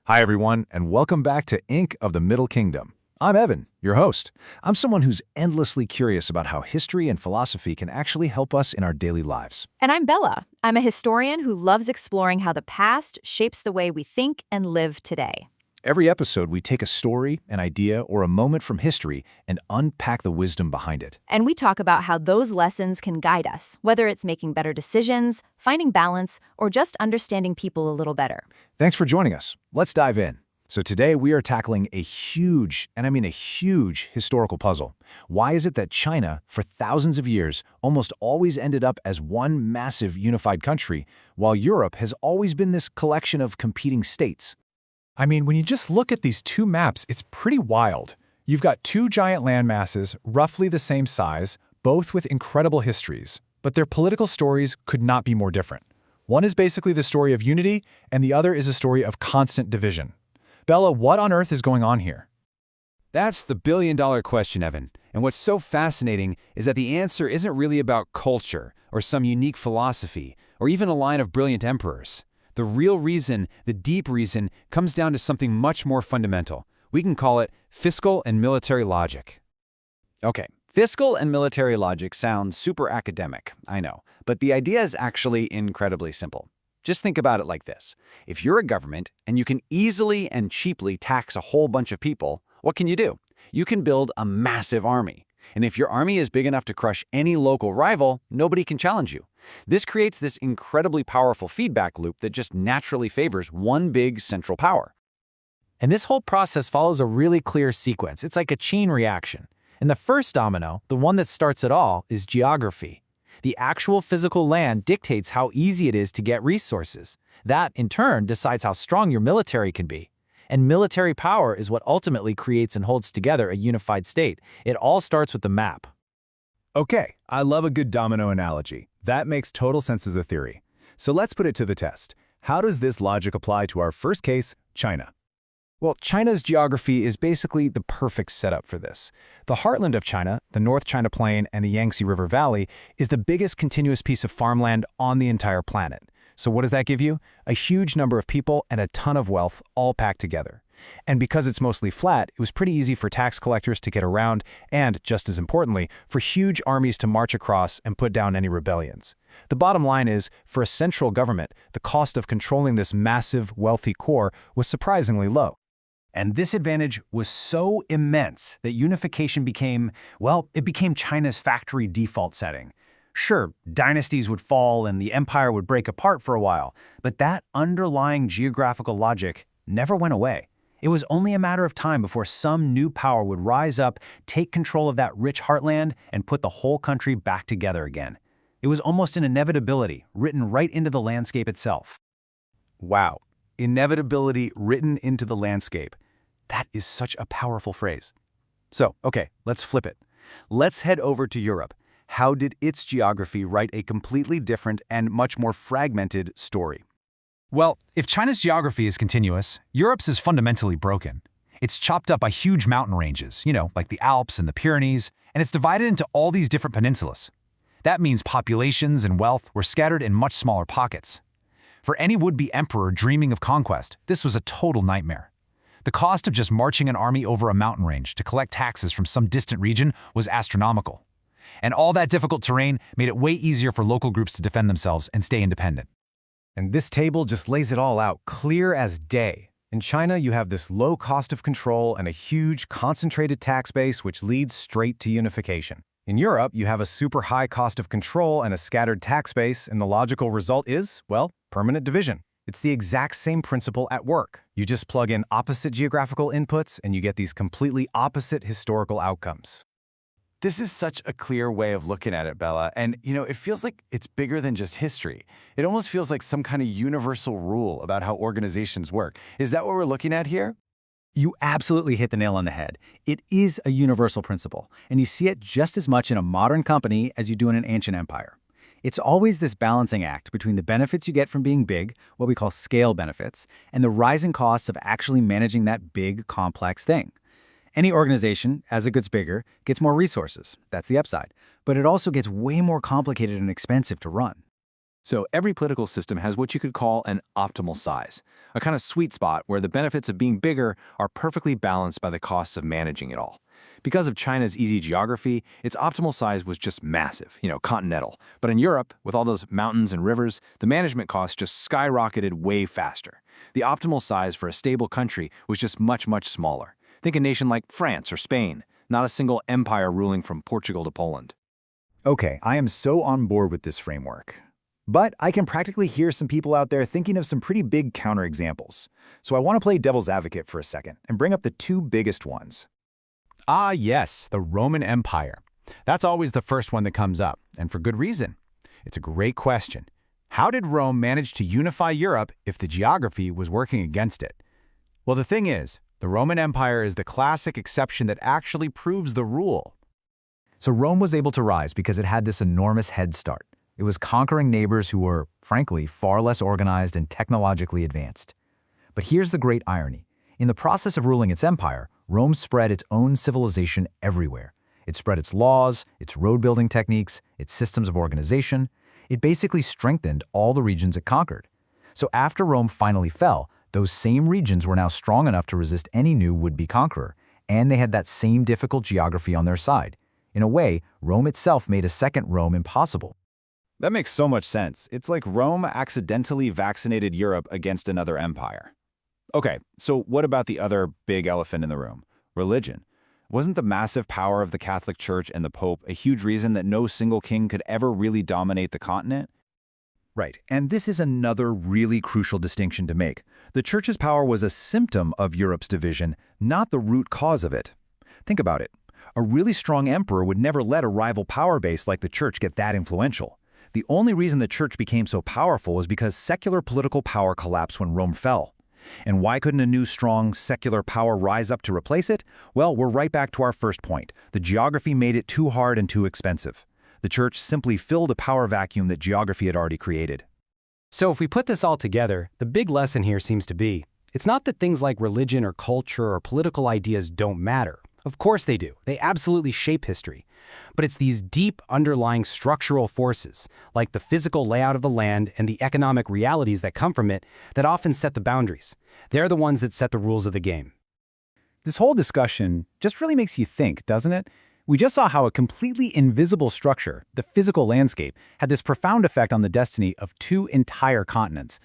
Hi, everyone, and welcome back to Ink of the Middle Kingdom. I'm Evan, your host. I'm someone who's endlessly curious about how history and philosophy can actually help us in our daily lives. And I'm Bella. I'm a historian who loves exploring how the past shapes the way we think and live today. Every episode, we take a story, an idea, or a moment from history and unpack the wisdom behind it. And we talk about how those lessons can guide us, whether it's making better decisions, finding balance, or just understanding people a little better. Thanks for joining us. Let's dive in. So today we are tackling a huge, and I mean a huge, historical puzzle. Why is it that China, for thousands of years, almost always ended up as one massive unified country, while Europe has always been this collection of competing states? I mean, when you just look at these two maps, it's pretty wild. You've got two giant landmasses, roughly the same size, both with incredible histories, but their political stories could not be more different. One is basically the story of unity, and the other is a story of constant division. Bella, what on earth is going on here? That's the billion-dollar question, Evan. And what's so fascinating is that the answer isn't really about culture, or some unique philosophy, or even a line of brilliant emperors. The real reason, the deep reason, comes down to something much more fundamental. We can call it fiscal and military logic. Okay, fiscal and military logic sounds super academic, I know, but the idea is actually incredibly simple. Just think about it like this. If you're a government and you can easily and cheaply tax a whole bunch of people, what can you do? You can build a massive army. And if your army is big enough to crush any local rival, nobody can challenge you. This creates this incredibly powerful feedback loop that just naturally favors one big central power. And this whole process follows a really clear sequence. It's like a chain reaction. And the first domino, the one that starts it all, is geography. The actual physical land dictates how easy it is to get resources. That, in turn, decides how strong your military can be. And military power is what ultimately creates and holds together a unified state. It all starts with the map. Okay, I love a good domino analogy. That makes total sense as a theory. So let's put it to the test. How does this logic apply to our first case, China? Well, China's geography is basically the perfect setup for this. The heartland of China, the North China Plain and the Yangtze River Valley, is the biggest continuous piece of farmland on the entire planet. So what does that give you? A huge number of people and a ton of wealth all packed together. And because it's mostly flat, it was pretty easy for tax collectors to get around and, just as importantly, for huge armies to march across and put down any rebellions. The bottom line is, for a central government, the cost of controlling this massive, wealthy core was surprisingly low. And this advantage was so immense that unification became, well, it became China's factory default setting. Sure, dynasties would fall and the empire would break apart for a while, but that underlying geographical logic never went away. It was only a matter of time before some new power would rise up, take control of that rich heartland, and put the whole country back together again. It was almost an inevitability, written right into the landscape itself. Wow, inevitability written into the landscape. That is such a powerful phrase. So, okay, let's flip it. Let's head over to Europe. How did its geography write a completely different and much more fragmented story? Well, if China's geography is continuous, Europe's is fundamentally broken. It's chopped up by huge mountain ranges, like the Alps and the Pyrenees, and it's divided into all these different peninsulas. That means populations and wealth were scattered in much smaller pockets. For any would-be emperor dreaming of conquest, this was a total nightmare. The cost of just marching an army over a mountain range to collect taxes from some distant region was astronomical. And all that difficult terrain made it way easier for local groups to defend themselves and stay independent. And this table just lays it all out, clear as day. In China, you have this low cost of control and a huge, concentrated tax base which leads straight to unification. In Europe, you have a super high cost of control and a scattered tax base, and the logical result is, well, permanent division. It's the exact same principle at work. You just plug in opposite geographical inputs and you get these completely opposite historical outcomes. This is such a clear way of looking at it, Bella. And, it feels like it's bigger than just history. It almost feels like some kind of universal rule about how organizations work. Is that what we're looking at here? You absolutely hit the nail on the head. It is a universal principle, and you see it just as much in a modern company as you do in an ancient empire. It's always this balancing act between the benefits you get from being big, what we call scale benefits, and the rising costs of actually managing that big, complex thing. Any organization, as it gets bigger, gets more resources. That's the upside. But it also gets way more complicated and expensive to run. So every political system has what you could call an optimal size, a kind of sweet spot where the benefits of being bigger are perfectly balanced by the costs of managing it all. Because of China's easy geography, its optimal size was just massive, continental. But in Europe, with all those mountains and rivers, the management costs just skyrocketed way faster. The optimal size for a stable country was just much, much smaller. Think a nation like France or Spain, not a single empire ruling from Portugal to Poland. Okay, I am so on board with this framework. But I can practically hear some people out there thinking of some pretty big counterexamples. So I want to play devil's advocate for a second and bring up the two biggest ones. Ah, yes, the Roman Empire. That's always the first one that comes up, and for good reason. It's a great question. How did Rome manage to unify Europe if the geography was working against it? Well, the thing is, the Roman Empire is the classic exception that actually proves the rule. So Rome was able to rise because it had this enormous head start. It was conquering neighbors who were, frankly, far less organized and technologically advanced. But here's the great irony. In the process of ruling its empire, Rome spread its own civilization everywhere. It spread its laws, its road-building techniques, its systems of organization. It basically strengthened all the regions it conquered. So after Rome finally fell, those same regions were now strong enough to resist any new would-be conqueror, and they had that same difficult geography on their side. In a way, Rome itself made a second Rome impossible. That makes so much sense. It's like Rome accidentally vaccinated Europe against another empire. Okay, so what about the other big elephant in the room? Religion. Wasn't the massive power of the Catholic Church and the Pope a huge reason that no single king could ever really dominate the continent? Right, and this is another really crucial distinction to make. The Church's power was a symptom of Europe's division, not the root cause of it. Think about it. A really strong emperor would never let a rival power base like the Church get that influential. The only reason the Church became so powerful was because secular political power collapsed when Rome fell. And why couldn't a new, strong, secular power rise up to replace it? Well, we're right back to our first point. The geography made it too hard and too expensive. The Church simply filled a power vacuum that geography had already created. So if we put this all together, the big lesson here seems to be, it's not that things like religion or culture or political ideas don't matter. Of course they do. They absolutely shape history. But it's these deep underlying structural forces, like the physical layout of the land and the economic realities that come from it, that often set the boundaries. They're the ones that set the rules of the game. This whole discussion just really makes you think, doesn't it? We just saw how a completely invisible structure, the physical landscape, had this profound effect on the destiny of two entire continents.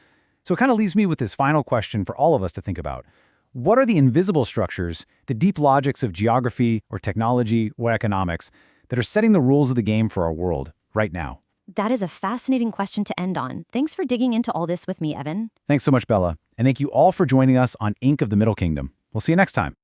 So it kind of leaves me with this final question for all of us to think about. What are the invisible structures, the deep logics of geography or technology or economics that are setting the rules of the game for our world right now? That is a fascinating question to end on. Thanks for digging into all this with me, Evan. Thanks so much, Bella. And thank you all for joining us on Ink of the Middle Kingdom. We'll see you next time.